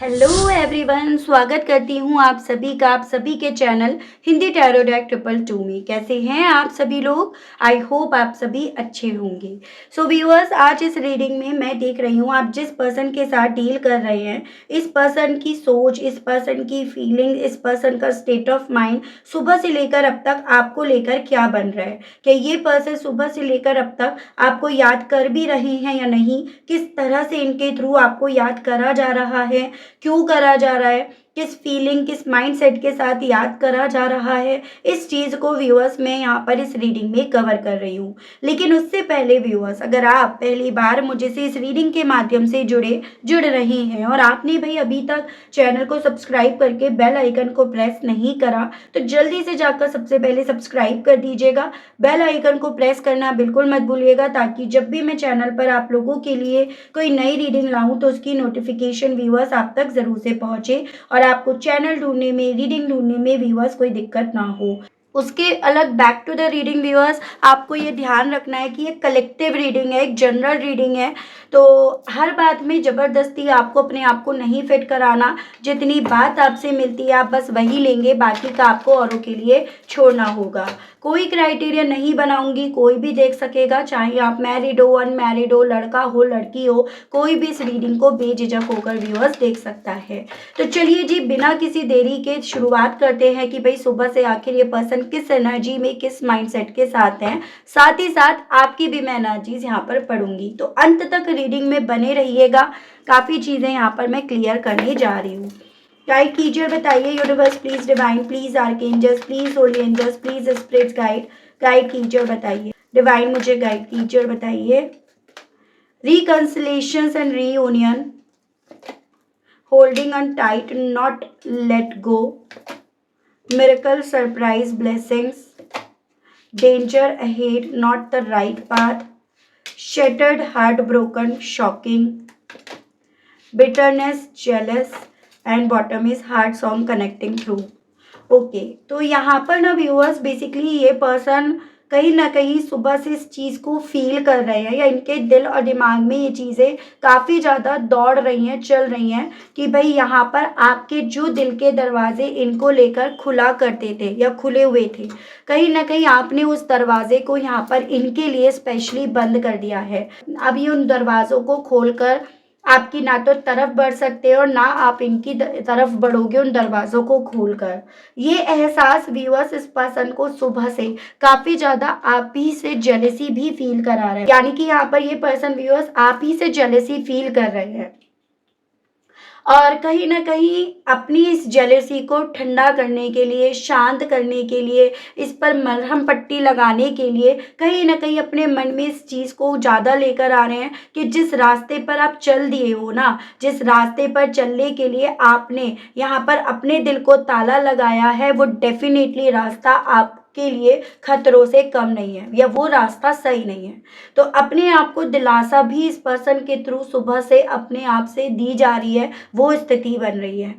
Hello everyone, स्वागत करती हूँ आप सभी का आप सभी के चैनल हिंदी टैरो डेक 222 में। कैसे हैं आप सभी लोग? आई होप आप सभी अच्छे होंगे। सो व्यूअर्स, आज इस रीडिंग में मैं देख रही हूँ आप जिस पर्सन के साथ डील कर रहे हैं, इस पर्सन की सोच, इस पर्सन की फीलिंग, इस पर्सन का स्टेट ऑफ माइंड सुबह से लेकर अब तक आपको लेकर क्या बन रहा है। कि ये पर्सन सुबह से लेकर अब तक आपको याद कर भी रहे हैं या नहीं, किस तरह से इनके थ्रू आपको याद करा जा रहा है, क्यों करा जा रहा है, किस फीलिंग, किस माइंडसेट के साथ याद करा जा रहा है, इस चीज़ को व्यूअर्स मैं यहाँ पर इस रीडिंग में कवर कर रही हूँ। लेकिन उससे पहले व्यूअर्स, अगर आप पहली बार मुझे से इस रीडिंग के माध्यम से जुड़ रहे हैं और आपने भाई अभी तक चैनल को सब्सक्राइब करके बेल आइकन को प्रेस नहीं करा, तो जल्दी से जाकर सबसे पहले सब्सक्राइब कर दीजिएगा। बेल आइकन को प्रेस करना बिल्कुल मत भूलिएगा, ताकि जब भी मैं चैनल पर आप लोगों के लिए कोई नई रीडिंग लाऊं तो उसकी नोटिफिकेशन व्यूअर्स आप तक जरूर से पहुंचे और आपको चैनल ढूंढने में, रीडिंग ढूंढने में व्यूअर्स कोई दिक्कत ना हो। उसके अलग back to the reading viewers, आपको ये ध्यान रखना है कि ये कलेक्टिव रीडिंग है, एक जनरल रीडिंग है। तो हर बात में ज़बरदस्ती आपको अपने आप को नहीं फिट कराना। जितनी बात आपसे मिलती है आप बस वही लेंगे, बाकी का आपको औरों के लिए छोड़ना होगा। कोई क्राइटेरिया नहीं बनाऊंगी, कोई भी देख सकेगा, चाहे आप मैरिड हो, अनमैरिड हो, लड़का हो, लड़की हो, कोई भी इस रीडिंग को बेझिझक होकर व्यूअर्स देख सकता है। तो चलिए जी, बिना किसी देरी के शुरुआत करते हैं कि भाई सुबह से आखिर ये पर्सन किस एनर्जी में, किस माइंडसेट के साथ हैं। साथ ही साथ आपकी भी मैं एनर्जीज यहाँ पर पढ़ूंगी, तो अंत तक रीडिंग में बने रहिएगा। काफ़ी चीज़ें यहाँ पर मैं क्लियर करने जा रही हूँ। गाइड कीजिए, बताइए universe please, divine please, archangels please, holy angels please, spirits guide कीजिए और बताइए। डिवाइन मुझे गाइड कीजिए और बताइए। Reconciliations and reunion, holding on tight, not let go, miracle, surprise, blessings, danger ahead, not the right path, shattered, heartbroken, shocking, bitterness, jealous, and bottom is heart song connecting through. Okay, तो यहाँ पर ना viewers basically ये person कहीं ना कहीं सुबह से इस चीज़ को फील कर रहे हैं, या इनके दिल और दिमाग में ये चीज़ें काफ़ी ज़्यादा दौड़ रही हैं, चल रही हैं कि भाई यहाँ पर आपके जो दिल के दरवाजे इनको लेकर खुला करते थे या खुले हुए थे, कहीं ना कहीं आपने उस दरवाजे को यहाँ पर इनके लिए स्पेशली बंद कर दिया है। अब ये उन दरवाज़ों को खोलकर आपकी ना तो तरफ बढ़ सकते हैं और ना आप इनकी तरफ बढ़ोगे उन दरवाज़ों को खोलकर। ये एहसास व्यूअर्स इस पर्सन को सुबह से काफ़ी ज़्यादा आप ही से जेलेसी भी फील करा रहे हैं, यानी कि यहाँ पर ये पर्सन व्यूअर्स आप ही से जेलेसी फील कर रहे हैं और कहीं ना कहीं अपनी इस जेलेसी को ठंडा करने के लिए, शांत करने के लिए, इस पर मरहम पट्टी लगाने के लिए कहीं ना कहीं अपने मन में इस चीज़ को ज़्यादा लेकर आ रहे हैं कि जिस रास्ते पर आप चल दिए हो ना, जिस रास्ते पर चलने के लिए आपने यहाँ पर अपने दिल को ताला लगाया है, वो डेफिनेटली रास्ता आप के लिए खतरों से कम नहीं है, या वो रास्ता सही नहीं है। तो अपने आप को दिलासा भी इस पर्सन के थ्रू सुबह से अपने आप से दी जा रही है, वो स्थिति बन रही है।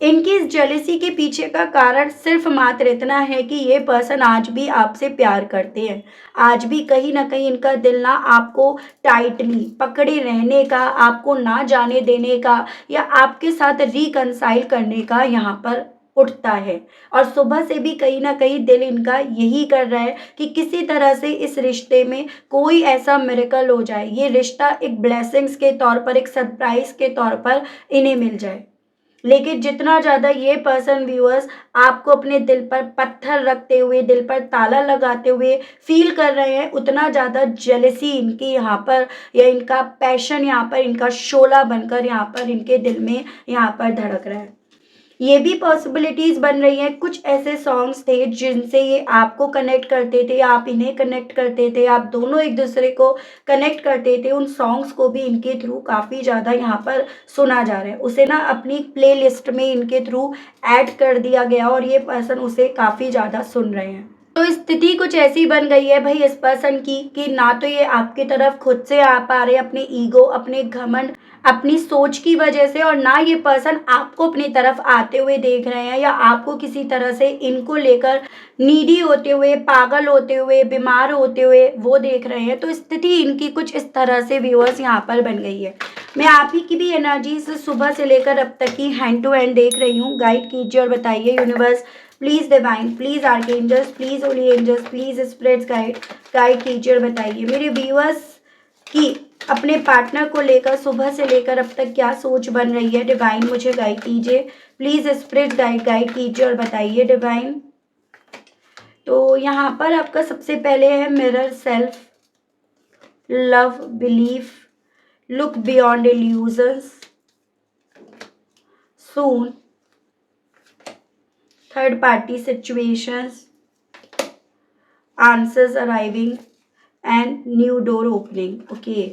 इनकी इस जेलेसी के पीछे का कारण सिर्फ मात्र इतना है कि ये पर्सन आज भी आपसे प्यार करते हैं। आज भी कहीं ना कहीं इनका दिल ना आपको टाइटली पकड़े रहने का, आपको ना जाने देने का, या आपके साथ रिकंसाइल करने का यहाँ पर उठता है। और सुबह से भी कहीं ना कहीं दिल इनका यही कर रहा है कि किसी तरह से इस रिश्ते में कोई ऐसा मिरेकल हो जाए, ये रिश्ता एक ब्लेसिंग्स के तौर पर, एक सरप्राइज के तौर पर इन्हें मिल जाए। लेकिन जितना ज़्यादा ये पर्सन व्यूअर्स आपको अपने दिल पर पत्थर रखते हुए, दिल पर ताला लगाते हुए फील कर रहे हैं, उतना ज़्यादा जेलेसी इनकी यहाँ पर, या इनका पैशन यहाँ पर, इनका शोला बनकर यहाँ पर इनके दिल में यहाँ पर धड़क रहा है। ये भी पॉसिबिलिटीज़ बन रही हैं, कुछ ऐसे सॉन्ग्स थे जिनसे ये आपको कनेक्ट करते थे, आप इन्हें कनेक्ट करते थे, आप दोनों एक दूसरे को कनेक्ट करते थे। उन सॉन्ग्स को भी इनके थ्रू काफ़ी ज़्यादा यहाँ पर सुना जा रहा है, उसे ना अपनी प्ले लिस्ट में इनके थ्रू ऐड कर दिया गया और ये पर्सन उसे काफ़ी ज़्यादा सुन रहे हैं। तो स्थिति कुछ ऐसी बन गई है भाई इस पर्सन की कि ना तो ये आपकी तरफ खुद से आ पा रहे, अपने ईगो, अपने घमंड, अपनी सोच की वजह से, और ना ये पर्सन आपको अपनी तरफ आते हुए देख रहे हैं, या आपको किसी तरह से इनको लेकर नीडी होते हुए, पागल होते हुए, बीमार होते हुए वो देख रहे हैं। तो स्थिति इनकी कुछ इस तरह से व्यूअर्स यहाँ पर बन गई है। मैं आप ही की भी एनर्जी से सुबह से लेकर अब तक की हैंड टू हैंड देख रही हूँ। गाइड कीजिए और बताइए universe, please divine, please archangels, please holy angels, please spirits guide, guide कीजिए और बताइए मेरे व्यूअर्स की अपने पार्टनर को लेकर सुबह से लेकर अब तक क्या सोच बन रही है। डिवाइन मुझे गाइड कीजिए, प्लीज स्पिरिट गाइड, गाइड कीजिए और बताइए डिवाइन। तो यहाँ पर आपका सबसे पहले है mirror self, love, belief, look beyond illusions, soon, third party situations, answers arriving and new door opening. Okay.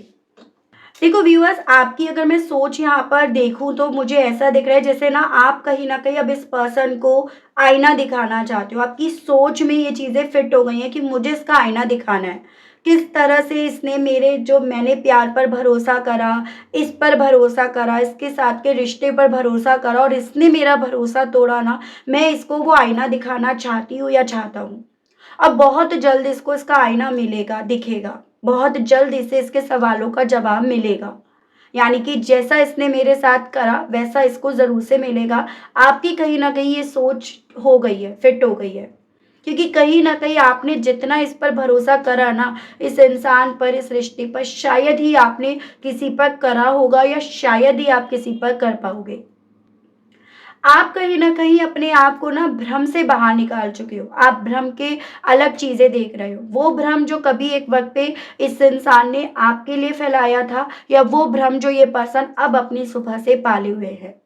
देखो व्यूअर्स, आपकी अगर मैं सोच यहाँ पर देखूं तो मुझे ऐसा दिख रहा है जैसे ना आप कहीं ना कहीं अब इस पर्सन को आईना दिखाना चाहते हो। आपकी सोच में ये चीज़ें फिट हो गई हैं कि मुझे इसका आईना दिखाना है। किस तरह से इसने मेरे जो मैंने प्यार पर भरोसा करा, इस पर भरोसा करा, इसके साथ के रिश्ते पर भरोसा करा और इसने मेरा भरोसा तोड़ा ना, मैं इसको वो आईना दिखाना चाहती हूँ या चाहता हूँ। अब बहुत जल्द इसको इसका आईना मिलेगा, दिखेगा। बहुत जल्द इसे इसके सवालों का जवाब मिलेगा। यानी कि जैसा इसने मेरे साथ करा वैसा इसको ज़रूर से मिलेगा। आपकी कहीं ना कहीं ये सोच हो गई है, फिट हो गई है, क्योंकि कहीं ना कहीं आपने जितना इस पर भरोसा करा ना, इस इंसान पर, इस रिश्ते पर, शायद ही आपने किसी पर करा होगा या शायद ही आप किसी पर कर पाओगे। आप कहीं न कहीं अपने आप को ना भ्रम से बाहर निकाल चुके हो। आप भ्रम के अलग चीज़ें देख रहे हो। वो भ्रम जो कभी एक वक़्त पे इस इंसान ने आपके लिए फैलाया था, या वो भ्रम जो ये पर्सन अब अपनी सुबह से पाले हुए है।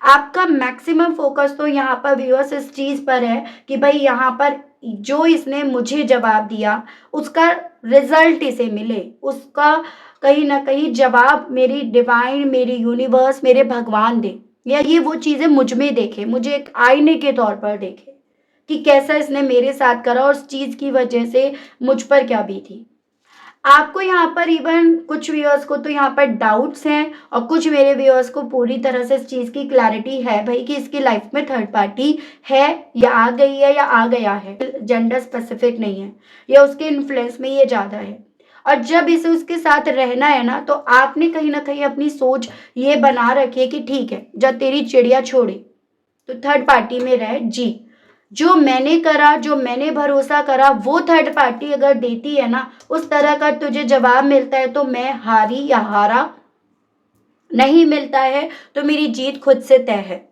आपका मैक्सिमम फ़ोकस तो यहाँ पर व्यूअर्स इस चीज़ पर है कि भई यहाँ पर जो इसने मुझे जवाब दिया, उसका रिज़ल्ट इसे मिले। उसका कहीं न कहीं जवाब मेरी डिवाइन, मेरी यूनिवर्स, मेरे भगवान दें। या ये वो चीज़ें मुझ में देखे, मुझे एक आईने के तौर पर देखे कि कैसा इसने मेरे साथ करा और उस चीज़ की वजह से मुझ पर क्या बीती। आपको यहाँ पर इवन कुछ व्यूअर्स को तो यहाँ पर डाउट्स हैं और कुछ मेरे व्यूअर्स को पूरी तरह से इस चीज़ की क्लैरिटी है भाई कि इसकी लाइफ में थर्ड पार्टी है या आ गई है या आ गया है। जेंडर स्पेसिफिक नहीं है, या उसके इन्फ्लुएंस में ये ज़्यादा है। और जब इसे उसके साथ रहना है ना, तो आपने कहीं ना कहीं अपनी सोच ये बना रखी है कि ठीक है, जब तेरी चिड़िया छोड़ी तो थर्ड पार्टी में रह जी। जो मैंने करा, जो मैंने भरोसा करा, वो थर्ड पार्टी अगर देती है ना, उस तरह का तुझे जवाब मिलता है तो मैं हारी या हारा, नहीं मिलता है तो मेरी जीत खुद से तय है।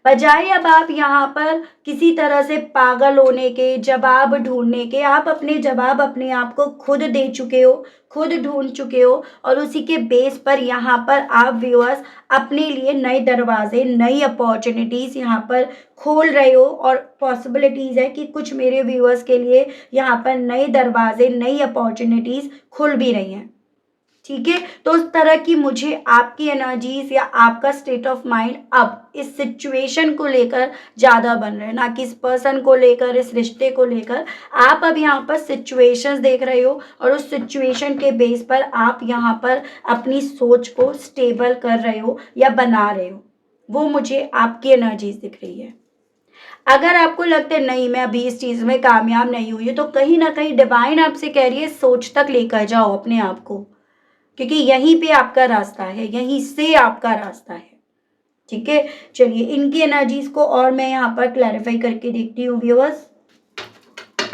बजाय अब आप यहाँ पर किसी तरह से पागल होने के, जवाब ढूंढने के, आप अपने जवाब अपने आप को खुद दे चुके हो, खुद ढूंढ चुके हो और उसी के बेस पर यहाँ पर आप व्यूअर्स अपने लिए नए दरवाजे, नई अपॉर्चुनिटीज़ यहाँ पर खोल रहे हो। और पॉसिबिलिटीज़ है कि कुछ मेरे व्यूअर्स के लिए यहाँ पर नए दरवाजे, नई अपॉर्चुनिटीज़ खुल भी रही हैं। ठीक है, तो उस तरह की मुझे आपकी एनर्जीज या आपका स्टेट ऑफ माइंड अब इस सिचुएशन को लेकर ज़्यादा बन रहा है, ना कि इस पर्सन को लेकर, इस रिश्ते को लेकर। आप अब यहाँ पर सिचुएशंस देख रहे हो और उस सिचुएशन के बेस पर आप यहाँ पर अपनी सोच को स्टेबल कर रहे हो या बना रहे हो। वो मुझे आपकी एनर्जीज दिख रही है। अगर आपको लगता है नहीं मैं अभी इस चीज़ में कामयाब नहीं हुई, तो कहीं ना कहीं डिवाइन आपसे कह रही है सोच तक लेकर जाओ अपने आप को, क्योंकि यहीं पे आपका रास्ता है, यहीं से आपका रास्ता है। ठीक है, चलिए इनकी एनर्जीज को और मैं यहाँ पर क्लैरिफाई करके देखती हूँ व्यूअर्स।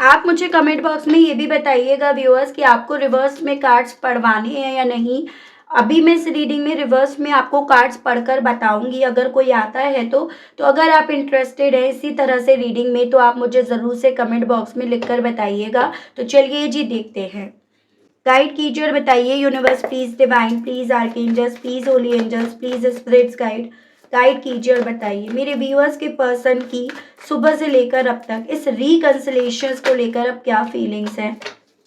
आप मुझे कमेंट बॉक्स में ये भी बताइएगा व्यूअर्स कि आपको रिवर्स में कार्ड्स पढ़वाने हैं या नहीं। अभी मैं इस रीडिंग में रिवर्स में आपको कार्ड्स पढ़कर बताऊंगी अगर कोई आता है तो अगर आप इंटरेस्टेड है इसी तरह से रीडिंग में, तो आप मुझे ज़रूर से कमेंट बॉक्स में लिखकर बताइएगा। तो चलिए जी देखते हैं। गाइड कीजिए और बताइए universe, please divine, please archangels, please holy angels, please spirits guide, guide कीजिए और बताइए मेरे व्यूअर्स के पर्सन की सुबह से लेकर अब तक इस रिकंसिलेशन को लेकर अब क्या फीलिंग्स हैं।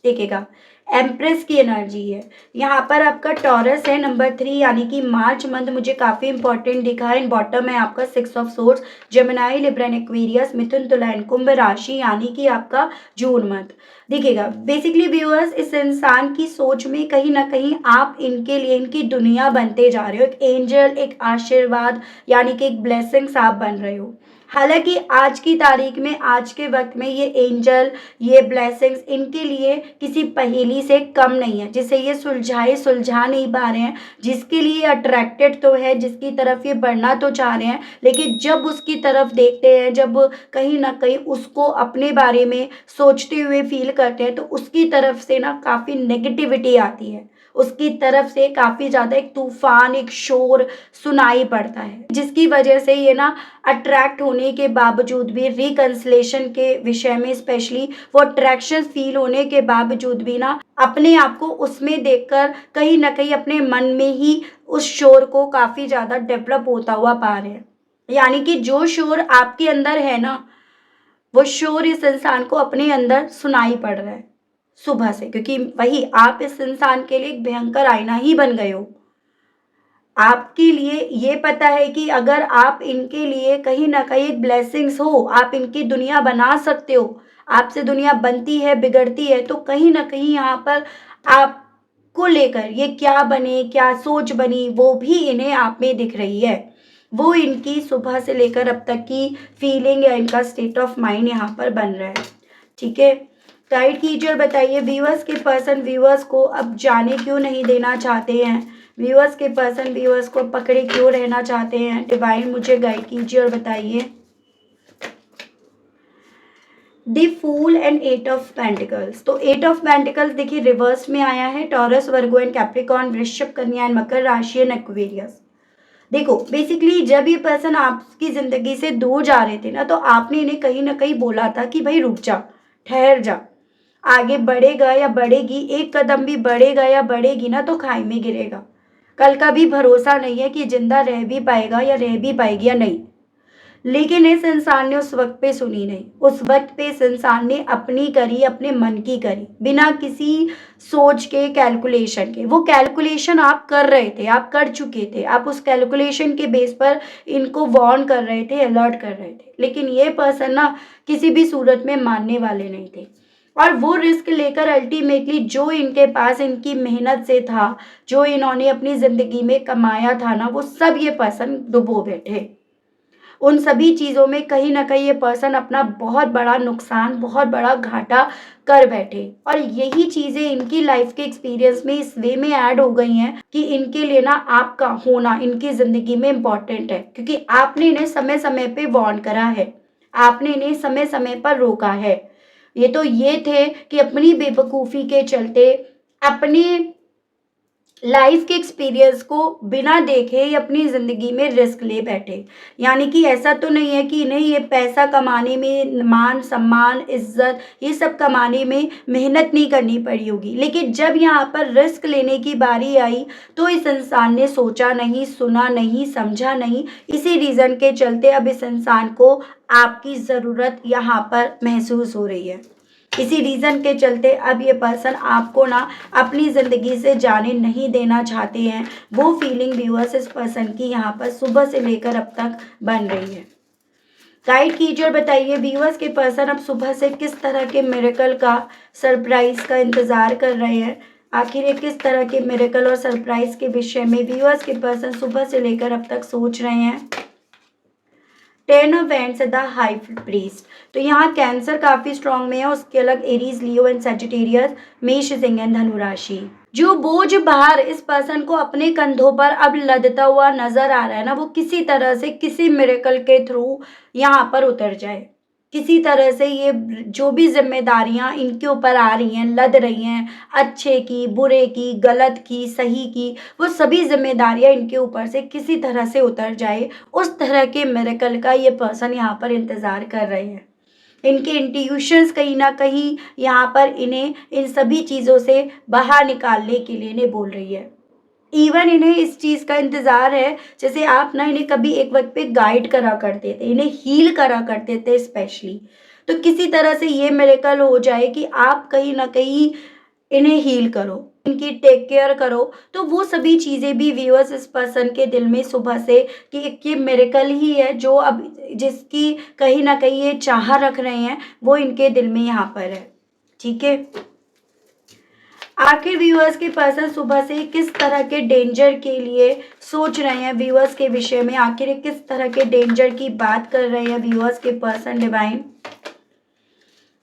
देखिएगा, एम्प्रेस की एनर्जी है यहाँ पर। आपका टॉरस है नंबर 3, यानी कि मार्च मंथ मुझे काफ़ी इंपॉर्टेंट दिखा है। इन बॉटम है आपका 6 of swords, Gemini, Libra, Aquarius, Mithun, Tula and Kumbh राशि, यानी कि आपका जून मंथ। देखिएगा, बेसिकली व्यूअर्स, इस इंसान की सोच में कहीं न कहीं आप इनके लिए इनकी दुनिया बनते जा रहे हो। एक एंजल, एक आशीर्वाद, यानी कि एक ब्लेसिंग्स आप बन रहे हो। हालाँकि आज की तारीख में, आज के वक़्त में ये एंजल, ये ब्लेसिंग्स इनके लिए किसी पहेली से कम नहीं है, जिसे ये सुलझा नहीं पा रहे हैं। जिसके लिए अट्रैक्टेड तो है, जिसकी तरफ ये बढ़ना तो चाह रहे हैं, लेकिन जब उसकी तरफ देखते हैं, जब कहीं न कहीं उसको अपने बारे में सोचते हुए फ़ील करते हैं, तो उसकी तरफ से ना काफ़ी नेगेटिविटी आती है। उसकी तरफ से काफ़ी ज़्यादा एक तूफ़ान, एक शोर सुनाई पड़ता है, जिसकी वजह से ये ना अट्रैक्ट होने के बावजूद भी, रिकन्सिलेशन के विषय में स्पेशली, वो अट्रैक्शन फ़ील होने के बावजूद भी ना अपने आप को उसमें देखकर कहीं न कहीं अपने मन में ही उस शोर को काफ़ी ज़्यादा डेवलप होता हुआ पा रहे हैं। यानी कि जो शोर आपके अंदर है ना, वो शोर इस इंसान को अपने अंदर सुनाई पड़ रहा है सुबह से, क्योंकि वही आप इस इंसान के लिए एक भयंकर आईना ही बन गए हो। आपके लिए ये पता है कि अगर आप इनके लिए कहीं न कहीं एक ब्लेसिंग्स हो, आप इनकी दुनिया बना सकते हो। आपसे दुनिया बनती है, बिगड़ती है, तो कहीं न कहीं यहाँ पर आपको लेकर ये क्या बने, क्या सोच बनी, वो भी इन्हें आप में दिख रही है। वो इनकी सुबह से लेकर अब तक की फीलिंग या इनका स्टेट ऑफ माइंड यहाँ पर बन रहा है। ठीक है? गाइड कीजिए और बताइए, व्यूअर्स के पर्सन व्यूअर्स को अब जाने क्यों नहीं देना चाहते हैं? व्यूअर्स के पर्सन व्यूअर्स को पकड़े क्यों रहना चाहते हैं? डिवाइन मुझे गाइड कीजिए और बताइए। The fool and eight of pentacles. तो एट ऑफ पेंटिकल्स देखिए रिवर्स में आया है। टॉरस, वर्गो एंड कैप्रिकॉर्न, वृश्चिक, कन्या एंड मकर राशि एंड एक्वेरियस। देखो, बेसिकली जब ये पर्सन आपकी ज़िंदगी से दूर जा रहे थे ना, तो आपने इन्हें कहीं न कहीं बोला था कि भई रुक जा, ठहर जा। आगे बढ़ेगा या बढ़ेगी, एक कदम भी बढ़ेगा या बढ़ेगी ना, तो खाई में गिरेगा। कल का भी भरोसा नहीं है कि ज़िंदा रह भी पाएगा या रह भी पाएगी या नहीं। लेकिन इस इंसान ने उस वक़्त पे सुनी नहीं। उस वक़्त पे इस इंसान ने अपनी करी, अपने मन की करी, बिना किसी सोच के, कैलकुलेशन के। वो कैलकुलेशन आप कर रहे थे, आप कर चुके थे। आप उस कैलकुलेशन के बेस पर इनको वार्न कर रहे थे, अलर्ट कर रहे थे। लेकिन ये पर्सन ना किसी भी सूरत में मानने वाले नहीं थे। और वो रिस्क लेकर अल्टीमेटली जो इनके पास इनकी मेहनत से था, जो इन्होंने अपनी ज़िंदगी में कमाया था ना, वो सब ये पर्सन डुबो बैठे। उन सभी चीज़ों में कहीं न कहीं ये पर्सन अपना बहुत बड़ा नुकसान, बहुत बड़ा घाटा कर बैठे। और यही चीज़ें इनकी लाइफ़ के एक्सपीरियंस में इस वे में ऐड हो गई हैं कि इनके लिए ना आपका होना इनकी ज़िंदगी में इम्पोर्टेंट है, क्योंकि आपने इन्हें समय-समय पे वार्न करा है। आपने इन्हें समय-समय पर रोका है। ये तो ये थे कि अपनी बेवकूफ़ी के चलते, अपने लाइफ के एक्सपीरियंस को बिना देखे ही अपनी ज़िंदगी में रिस्क ले बैठे। यानी कि ऐसा तो नहीं है कि इन्हें ये पैसा कमाने में, मान सम्मान, इज्जत, ये सब कमाने में मेहनत नहीं करनी पड़ी होगी, लेकिन जब यहाँ पर रिस्क लेने की बारी आई, तो इस इंसान ने सोचा नहीं, सुना नहीं, समझा नहीं। इसी रीज़न के चलते अब इस इंसान को आपकी ज़रूरत यहाँ पर महसूस हो रही है। इसी रीज़न के चलते अब ये पर्सन आपको ना अपनी ज़िंदगी से जाने नहीं देना चाहते हैं। वो फीलिंग व्यूअर्स इस पर्सन की यहाँ पर सुबह से लेकर अब तक बन रही है। गाइड कीजिए और बताइए, व्यूअर्स के पर्सन अब सुबह से किस तरह के मिरेकल का, सरप्राइज़ का इंतज़ार कर रहे हैं? आखिर ये किस तरह के मिरेकल और सरप्राइज़ के विषय में व्यूअर्स के पर्सन सुबह से लेकर अब तक सोच रहे हैं? 10 of wands the high priest. तो यहाँ कैंसर काफ़ी स्ट्रांग में है, उसके अलग एरीज, लियो एंड सजिटेरियस, मेष, सिंह एंड धनु राशि। जो बोझ भार इस पर्सन को अपने कंधों पर अब लदता हुआ नजर आ रहा है ना, वो किसी तरह से, किसी मिरेकल के थ्रू यहाँ पर उतर जाए। किसी तरह से ये जो भी जिम्मेदारियां इनके ऊपर आ रही हैं, लद रही हैं, अच्छे की, बुरे की, गलत की, सही की, वो सभी जिम्मेदारियां इनके ऊपर से किसी तरह से उतर जाए, उस तरह के मिरेकल का ये पर्सन यहाँ पर इंतज़ार कर रहे हैं। इनके इंट्यूशंस कहीं ना कहीं यहाँ पर इन्हें इन सभी चीज़ों से बाहर निकालने के लिए इन्हें बोल रही है। इवन इन्हें इस चीज़ का इंतज़ार है, जैसे आप ना इन्हें कभी एक वक्त पे गाइड करा करते थे, इन्हें हील करा करते थे स्पेशली। तो किसी तरह से ये मिरेकल हो जाए कि आप कहीं ना कहीं इन्हें हील करो, इनकी टेक केयर करो। तो वो सभी चीज़ें भी व्यूअर्स इस पर्सन के दिल में सुबह से कि एक ये मिरेकल ही है जो अब जिसकी कहीं ना कहीं ये चाह रख रहे हैं, वो इनके दिल में यहाँ पर है। ठीक है। आखिर व्यूअर्स के पर्सन सुबह से किस तरह के डेंजर के लिए सोच रहे हैं व्यूअर्स के विषय में, आखिर ये किस तरह के डेंजर की बात कर रहे हैं व्यूअर्स के person divine.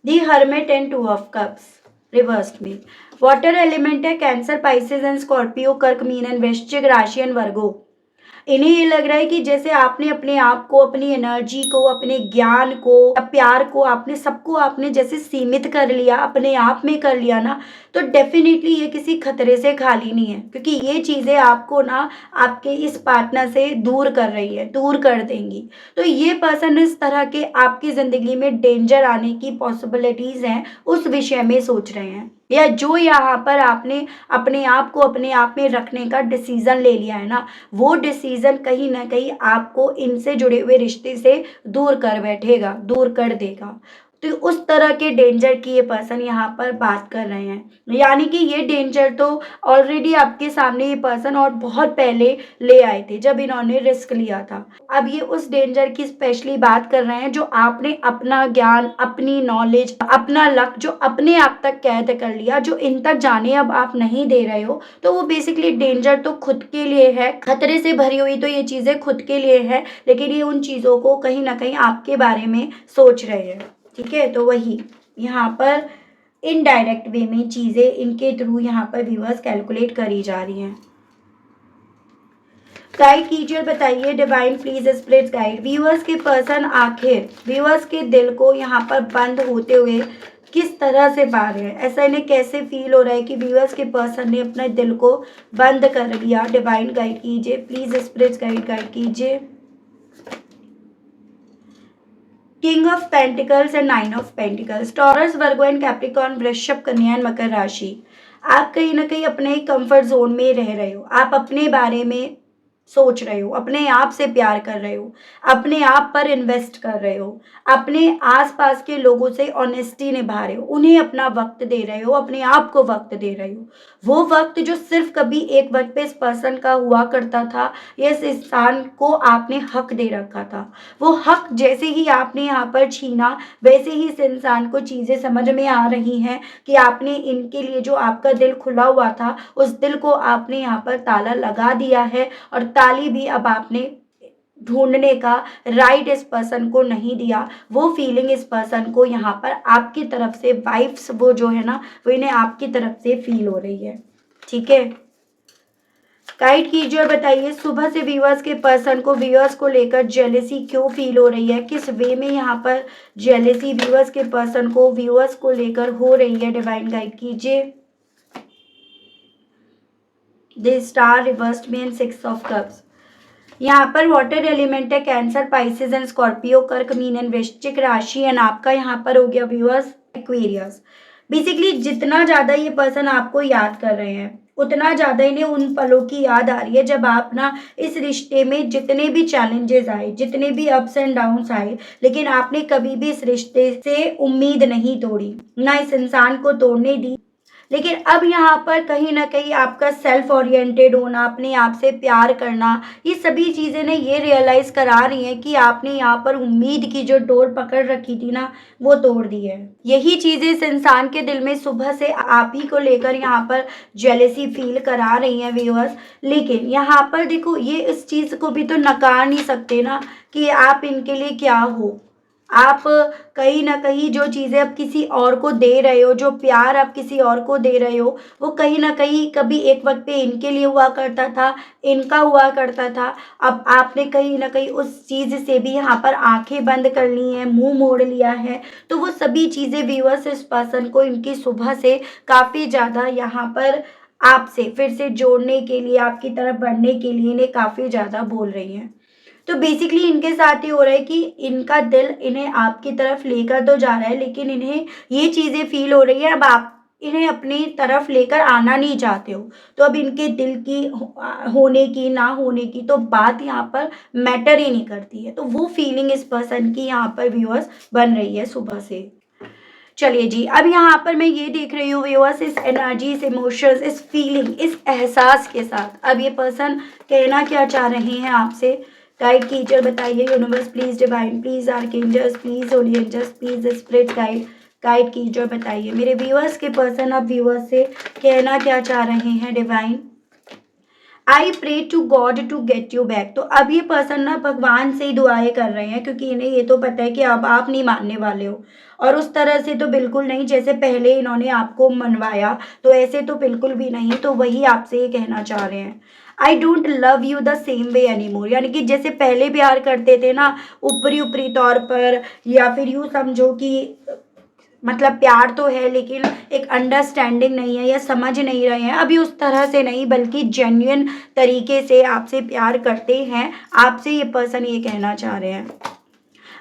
The hermit and two of cups reversed में। वाटर एलिमेंट है कैंसर, पाइसेस एंड स्कॉर्पियो, कर्क, मीन एंड वृश्चिक राशि एंड वर्गो। इन्हें ये लग रहा है कि जैसे आपने अपने आप को, अपनी एनर्जी को, अपने ज्ञान को, प्यार को, आपने सबको आपने जैसे सीमित कर लिया, अपने आप में कर लिया ना, तो डेफिनेटली ये किसी खतरे से खाली नहीं है, क्योंकि ये चीज़ें आपको ना आपके इस पार्टनर से दूर कर रही है, दूर कर देंगी। तो ये पर्सन इस तरह के आपकी ज़िंदगी में डेंजर आने की पॉसिबिलिटीज़ हैं उस विषय में सोच रहे हैं, या जो यहाँ पर आपने अपने आप को अपने आप में रखने का डिसीज़न ले लिया है ना, वो डिसीज़न कहीं ना कहीं आपको इनसे जुड़े हुए रिश्ते से दूर कर बैठेगा, दूर कर देगा। तो उस तरह के डेंजर की ये पर्सन यहाँ पर बात कर रहे हैं, यानी कि ये डेंजर तो ऑलरेडी आपके सामने ये पर्सन और बहुत पहले ले आए थे जब इन्होंने रिस्क लिया था। अब ये उस डेंजर की स्पेशली बात कर रहे हैं जो आपने अपना ज्ञान, अपनी नॉलेज, अपना लक जो अपने आप तक कैद कर लिया, जो इन तक जाने अब आप नहीं दे रहे हो, तो वो बेसिकली डेंजर तो खुद के लिए है, खतरे से भरी हुई तो ये चीज़ें खुद के लिए है, लेकिन ये उन चीज़ों को कहीं ना कहीं आपके बारे में सोच रहे हैं। ठीक है, तो वही यहाँ पर इनडायरेक्ट वे में चीज़ें इनके थ्रू यहाँ पर व्यूअर्स कैलकुलेट करी जा रही हैं। गाइड कीजिए, बताइए divine please spirit guide, viewers के पर्सन आखिर व्यूअर्स के दिल को यहाँ पर बंद होते हुए किस तरह से पा रहे हैं, ऐसा इन्हें कैसे फील हो रहा है कि व्यूअर्स के पर्सन ने अपने दिल को बंद कर लिया। डिवाइन गाइड कीजिए प्लीज स्पिरिट गाइड कीजिए। King of pentacles and nine of pentacles, taurus, Virgo and Capricorn, वृषभ, कन्या एंड मकर राशि। आप कहीं ना कहीं अपने कंफर्ट जोन में रह रहे हो, आप अपने बारे में सोच रहे हो, अपने आप से प्यार कर रहे हो, अपने आप पर इन्वेस्ट कर रहे हो, अपने आसपास के लोगों से ऑनेस्टी निभा रहे हो, उन्हें अपना वक्त दे रहे हो, अपने आप को वक्त दे रहे हो। वो वक्त जो सिर्फ कभी एक वक्त पे इस पर्सन का हुआ करता था, या इस इंसान को आपने हक दे रखा था, वो हक जैसे ही आपने यहाँ पर छीना, वैसे ही इस इंसान को चीज़ें समझ में आ रही हैं कि आपने इनके लिए जो आपका दिल खुला हुआ था, उस दिल को आपने यहाँ पर ताला लगा दिया है, और ताली भी अब आपने ढूंढने का राइट इस पर्सन को नहीं दिया। वो फीलिंग इस पर्सन को यहाँ पर आपकी तरफ से वाइब्स वो जो है ना, वो इन्हें आपकी तरफ से फील हो रही है। ठीक है, गाइड कीजिए और बताइए सुबह से व्यूअर्स के पर्सन को व्यूअर्स को लेकर जेलेसी क्यों फील हो रही है, किस वे में यहाँ पर जेलेसी व्यूअर्स के पर्सन को व्यूअर्स को लेकर हो रही है। डिवाइन गाइड कीजिए। द स्टार रिवर्स्ड में एंड सिक्स ऑफ कप्स, यहाँ पर वाटर एलिमेंट है कैंसर, पाइसेस एंड स्कॉर्पियो, कर्क, मीन एंड वृश्चिक राशि, एंड आपका यहाँ पर हो गया व्यूअर्स एक्वेरियस। बेसिकली जितना ज़्यादा ये पर्सन आपको याद कर रहे हैं, उतना ज़्यादा इन्हें उन पलों की याद आ रही है जब आप ना इस रिश्ते में जितने भी चैलेंजेस आए, जितने भी अप्स एंड डाउन्स आए, लेकिन आपने कभी भी इस रिश्ते से उम्मीद नहीं तोड़ी, ना इस इंसान को तोड़ने दी। लेकिन अब यहाँ पर कहीं ना कहीं आपका सेल्फ ओरिएंटेड होना, अपने आप से प्यार करना, ये सभी चीज़ें ने ये रियलाइज़ करा रही हैं कि आपने यहाँ पर उम्मीद की जो डोर पकड़ रखी थी ना, वो तोड़ दी है। यही चीज़ें इस इंसान के दिल में सुबह से आप ही को लेकर यहाँ पर जेलेसी फील करा रही हैं व्यूअर्स। लेकिन यहाँ पर देखो, ये इस चीज़ को भी तो नकार नहीं सकते ना कि आप इनके लिए क्या हो। आप कहीं ना कहीं जो चीज़ें अब किसी और को दे रहे हो, जो प्यार आप किसी और को दे रहे हो, वो कहीं ना कहीं कभी एक वक्त पे इनके लिए हुआ करता था, इनका हुआ करता था। अब आपने कहीं ना कहीं उस चीज़ से भी यहाँ पर आंखें बंद कर ली हैं, मुंह मोड़ लिया है। तो वो सभी चीज़ें व्यूअर्स इस पर्सन को इनकी सुबह से काफ़ी ज़्यादा यहाँ पर आपसे फिर से जोड़ने के लिए, आपकी तरफ बढ़ने के लिए इन्हें काफ़ी ज़्यादा बोल रही हैं। तो बेसिकली इनके साथ ये हो रहा है कि इनका दिल इन्हें आपकी तरफ लेकर तो जा रहा है, लेकिन इन्हें ये चीज़ें फील हो रही है अब आप इन्हें अपनी तरफ लेकर आना नहीं चाहते हो। तो अब इनके दिल की होने की ना होने की तो बात यहाँ पर मैटर ही नहीं करती है। तो वो फीलिंग इस पर्सन की यहाँ पर व्यूअर्स बन रही है सुबह से। चलिए जी, अब यहाँ पर मैं ये देख रही हूँ व्यूअर्स, इस एनर्जी, इस इमोशंस, इस फीलिंग, इस एहसास के साथ अब ये पर्सन कहना क्या चाह रहे हैं आपसे। गाइड कीजिए, बताइए universe please, divine please, archangels please, holy angels please, spirit guide guide कीजिए और बताइए मेरे व्यूअर्स के पर्सन अब व्यूअर्स से कहना क्या चाह रहे हैं divine. I pray to God to get you back. तो अब ये पर्सन ना भगवान से ही दुआएं कर रहे हैं, क्योंकि इन्हें ये तो पता है कि अब आप नहीं मानने वाले हो, और उस तरह से तो बिल्कुल नहीं जैसे पहले इन्होंने आपको मनवाया, तो ऐसे तो बिल्कुल भी नहीं। तो वही आपसे ये कहना चाह रहे हैं, I don't love you the same way any more. यानी कि जैसे पहले प्यार करते थे ना ऊपरी ऊपरी तौर पर, या फिर यूँ समझो कि मतलब प्यार तो है लेकिन एक अंडरस्टैंडिंग नहीं है या समझ नहीं रहे हैं, अभी उस तरह से नहीं बल्कि जेन्युइन तरीके से आपसे प्यार करते हैं। आपसे ये पर्सन ये कहना चाह रहे हैं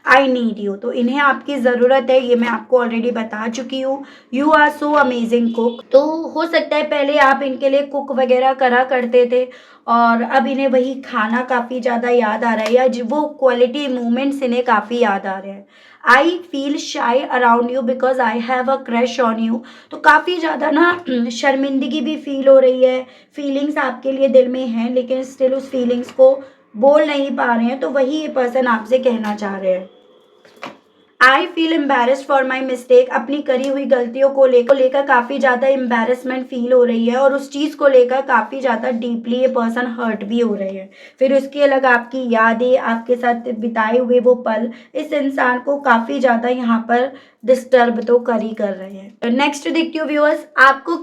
आई नीड यू। तो इन्हें आपकी ज़रूरत है, ये मैं आपको ऑलरेडी बता चुकी हूँ। You are so amazing cook. तो हो सकता है पहले आप इनके लिए कुक वगैरह करा करते थे और अब इन्हें वही खाना काफ़ी ज़्यादा याद आ रहा है, या वो क्वालिटी मोमेंट्स इन्हें काफ़ी याद आ रहे हैं। आई फील शाई around you because I have a crush on you. तो काफ़ी ज़्यादा ना शर्मिंदगी भी फील हो रही है, फीलिंग्स आपके लिए दिल में हैं लेकिन स्टिल उस फीलिंग्स को बोल नहीं पा रहे हैं। तो वही ये पर्सन आपसे कहना चाह रहे हैं, I feel embarrassed for my mistake. अपनी करी हुई गलतियों को लेकर काफ़ी ज़्यादा एम्बेरसमेंट फील हो रही है और उस चीज़ को लेकर काफ़ी ज़्यादा डीपली ये पर्सन हर्ट भी हो रहे हैं। फिर उसके अलग आपकी यादें, आपके साथ बिताए हुए वो पल इस इंसान को काफ़ी ज़्यादा यहाँ पर डिस्टर्ब तो कर ही कर रहे हैं। नेक्स्ट देखते हो व्यूअर्स, आपको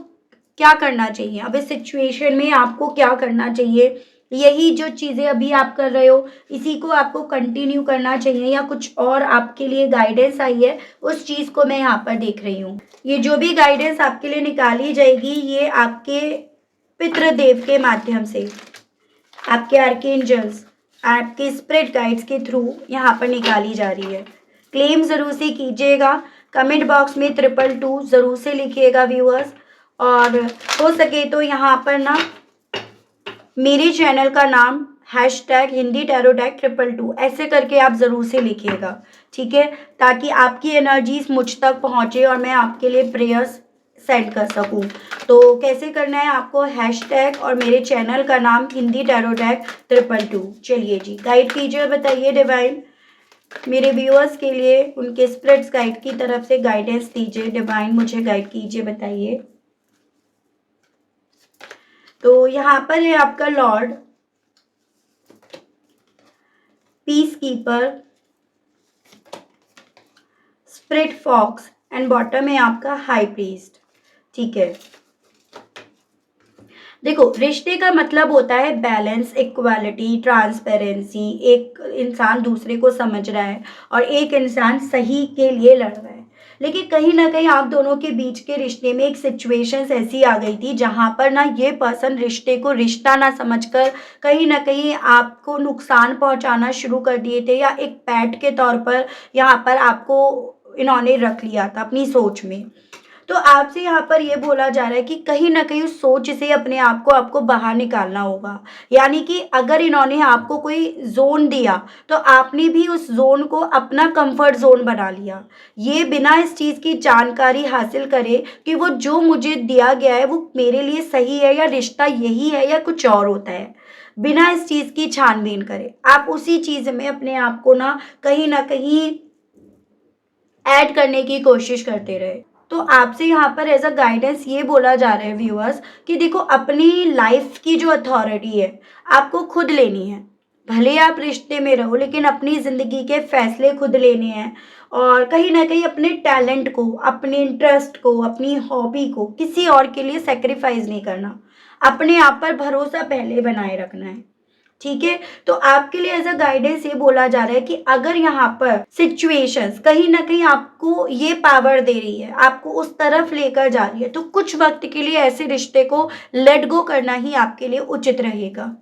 क्या करना चाहिए अब इस सिचुएशन में, आपको क्या करना चाहिए। यही जो चीज़ें अभी आप कर रहे हो इसी को आपको कंटिन्यू करना चाहिए, या कुछ और आपके लिए गाइडेंस आई है उस चीज़ को मैं यहाँ पर देख रही हूँ। ये जो भी गाइडेंस आपके लिए निकाली जाएगी ये आपके पितृदेव के माध्यम से, आपके आर्कएंजल्स, आपके स्पिरिट गाइड्स के थ्रू यहाँ पर निकाली जा रही है। क्लेम ज़रूर से कीजिएगा, कमेंट बॉक्स में 222 ज़रूर से लिखिएगा व्यूअर्स, और हो सके तो यहाँ पर ना मेरे चैनल का नाम हैशटैग हिंदी टैरो डेक 222 ऐसे करके आप ज़रूर से लिखिएगा, ठीक है, ताकि आपकी एनर्जीज मुझ तक पहुँचे और मैं आपके लिए प्रेयर्स सेंड कर सकूं। तो कैसे करना है आपको, हैशटैग और मेरे चैनल का नाम हिंदी टैरो डेक 222। चलिए जी, गाइड कीजिए और बताइए डिवाइन मेरे व्यूअर्स के लिए उनके स्पिरिट्स गाइड की तरफ से गाइडेंस दीजिए। डिवाइन मुझे गाइड कीजिए, बताइए। तो यहाँ पर है आपका lord, peace keeper, spirit fox and bottom है आपका हाई प्रीस्ट, ठीक है। देखो, रिश्ते का मतलब होता है बैलेंस, इक्वालिटी, ट्रांसपेरेंसी। एक इंसान दूसरे को समझ रहा है और एक इंसान सही के लिए लड़ रहा है, लेकिन कहीं ना कहीं आप दोनों के बीच के रिश्ते में एक सिचुएशंस ऐसी आ गई थी जहां पर ना ये पर्सन रिश्ते को रिश्ता ना समझकर कहीं ना कहीं आपको नुकसान पहुंचाना शुरू कर दिए थे, या एक पैट के तौर पर यहाँ पर आपको इन्होंने रख लिया था अपनी सोच में। तो आपसे यहाँ पर ये बोला जा रहा है कि कहीं ना कहीं उस सोच से अपने आप को आपको बाहर निकालना होगा। यानी कि अगर इन्होंने आपको कोई जोन दिया तो आपने भी उस जोन को अपना कंफर्ट जोन बना लिया, ये बिना इस चीज़ की जानकारी हासिल करे कि वो जो मुझे दिया गया है वो मेरे लिए सही है, या रिश्ता यही है या कुछ और होता है। बिना इस चीज़ की छानबीन करे आप उसी चीज़ में अपने आप को ना कहीं ऐड करने की कोशिश करते रहे। तो आपसे यहाँ पर एज अ गाइडेंस ये बोला जा रहा है व्यूअर्स कि देखो, अपनी लाइफ की जो अथॉरिटी है आपको खुद लेनी है। भले आप रिश्ते में रहो लेकिन अपनी ज़िंदगी के फैसले खुद लेने हैं, और कहीं ना कहीं अपने टैलेंट को, अपने इंटरेस्ट को, अपनी हॉबी को किसी और के लिए सेक्रीफाइस नहीं करना। अपने आप पर भरोसा पहले बनाए रखना है, ठीक है। तो आपके लिए एज अ गाइडेंस ये बोला जा रहा है कि अगर यहाँ पर सिचुएशंस कहीं ना कहीं आपको ये पावर दे रही है, आपको उस तरफ लेकर जा रही है, तो कुछ वक्त के लिए ऐसे रिश्ते को लेट गो करना ही आपके लिए उचित रहेगा।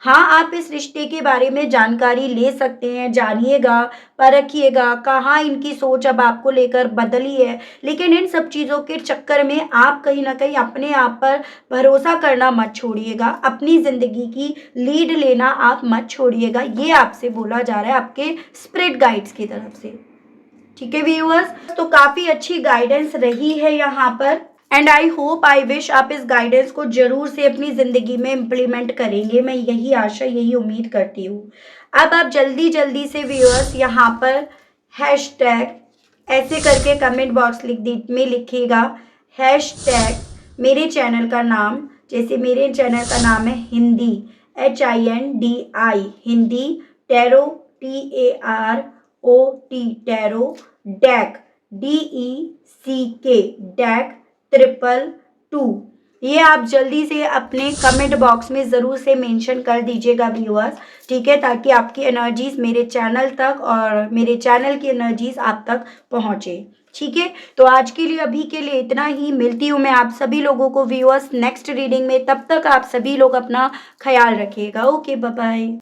हाँ, आप इस रिश्ते के बारे में जानकारी ले सकते हैं, जानिएगा, परखिएगा कहाँ इनकी सोच अब आपको लेकर बदली है, लेकिन इन सब चीज़ों के चक्कर में आप कहीं ना कहीं अपने आप पर भरोसा करना मत छोड़िएगा, अपनी ज़िंदगी की लीड लेना आप मत छोड़िएगा। ये आपसे बोला जा रहा है आपके स्पिरिट गाइड्स की तरफ से, ठीक है व्यूअर्स। तो काफ़ी अच्छी गाइडेंस रही है यहाँ पर, and I hope, I wish आप इस गाइडेंस को जरूर से अपनी ज़िंदगी में इम्प्लीमेंट करेंगे। मैं यही आशा, यही उम्मीद करती हूँ। अब आप जल्दी जल्दी से व्यूअर्स यहाँ पर हैशटैग ऐसे करके कमेंट बॉक्स में लिखिएगा हैशटैग मेरे चैनल का नाम, जैसे मेरे चैनल का नाम है Hindi, HINDI Hindi, tarot TAROT tarot, deck DECK deck 222। ये आप जल्दी से अपने कमेंट बॉक्स में ज़रूर से मेंशन कर दीजिएगा व्यूअर्स, ठीक है, ताकि आपकी एनर्जीज मेरे चैनल तक और मेरे चैनल की एनर्जीज आप तक पहुंचे, ठीक है। तो आज के लिए अभी के लिए इतना ही, मिलती हूँ मैं आप सभी लोगों को व्यूअर्स नेक्स्ट रीडिंग में। तब तक आप सभी लोग अपना ख्याल रखिएगा। Okay, bye bye.